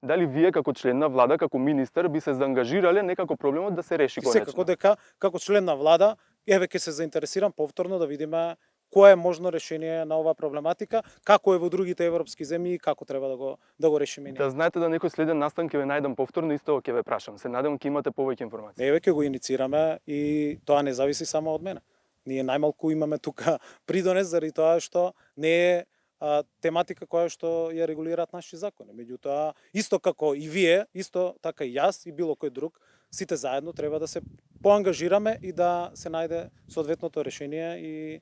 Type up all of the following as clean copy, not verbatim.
Дали вие како член на влада, како министер би се заангажирале некако проблемот да се реши конечно? Секако дека како член на влада еве ќе се заинтересирам повторно да видиме кое е можно решение на оваа проблематика, како е во другите европски земји и како треба да го решиме ние. Да знаете да некој следен настан ќе ве најдам повторно, исто ќе ве прашам. Се надевам ќе имате повеќе информации. Еве ќе го иницираме и тоа не зависи само од мене. Ние најмалку имаме тука придонес заради тоа што не е тематика која што ја регулираат наши закони. Меѓутоа, исто како и вие, исто така и јас и било кој друг, сите заедно треба да се поангажираме и да се најде соодветното решение и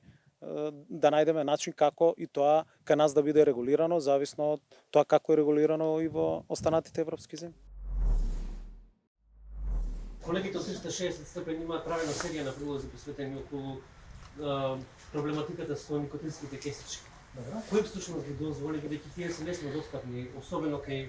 да најдеме начин како и тоа кај нас да биде регулирано, зависно од тоа како е регулирано и во останатите европски земји. Колегите од 360 степени имаат правена серија на прилози посветени околу проблематиката со никотинските кесички. Кој всушност ги дозволи, бидејќи тие се лесно достапни, особено кај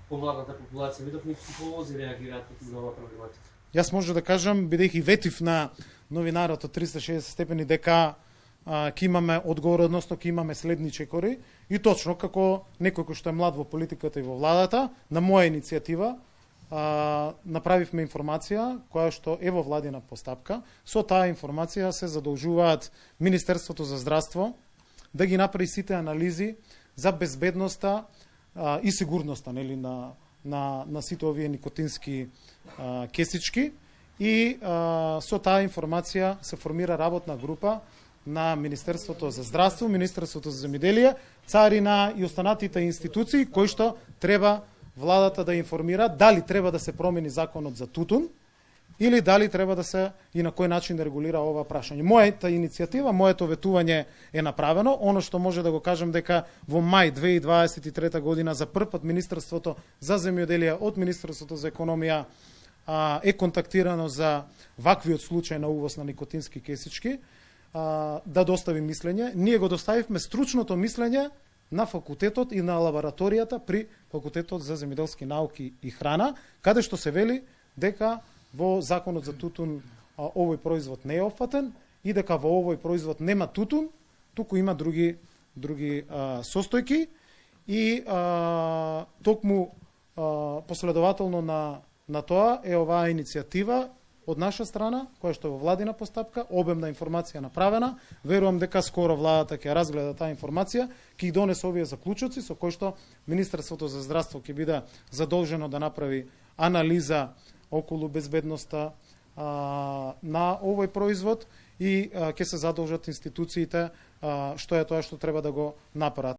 помладата популација, видовме психолози реагираат на оваа проблематика? Јас може да кажам, бидејќи ветив на новинарот од 360 степени дека ќе имаме одговор, односно ќе имаме следни чекори, и точно како некој кој што е млад во политиката и во владата, на моја иницијатива направивме информација која што е во владина постапка. Со таа информација се задолжуваат Министерството за здравство да ги направи сите анализи за безбедноста и сигурноста на сите овие никотински кесички, и со таа информација се формира работна група на Министерството за здравство, Министерството за земјоделие, царина и останатите институции кои што треба владата да информира дали треба да се промени законот за тутун или дали треба да се и на кој начин да регулира ова прашање. Мојата иницијатива, моето ветување е направено. Оно што може да го кажам дека во мај 2023 година за прв пат Министерството за земјоделие од Министерството за економија е контактирано за ваквиот случај на увоз на никотински кесички, да достави мислење. Ние го доставивме стручното мислење на факултетот и на лабораторијата при Факултетот за земјоделски науки и храна, каде што се вели дека во законот за тутун овој производ не е опфатен и дека во овој производ нема тутун, туку има други состојки, и токму последователно на тоа е оваа иницијатива од наша страна, која што е во владина постапка, обемна информација направена. Верувам дека скоро владата ќе разгледа таа информација, ќе ги донесе овие заклучоци со кои што Министерството за здравство ќе биде задолжено да направи анализа околу безбедноста на овој производ, и ќе се задолжат институциите што е тоа што треба да го направат.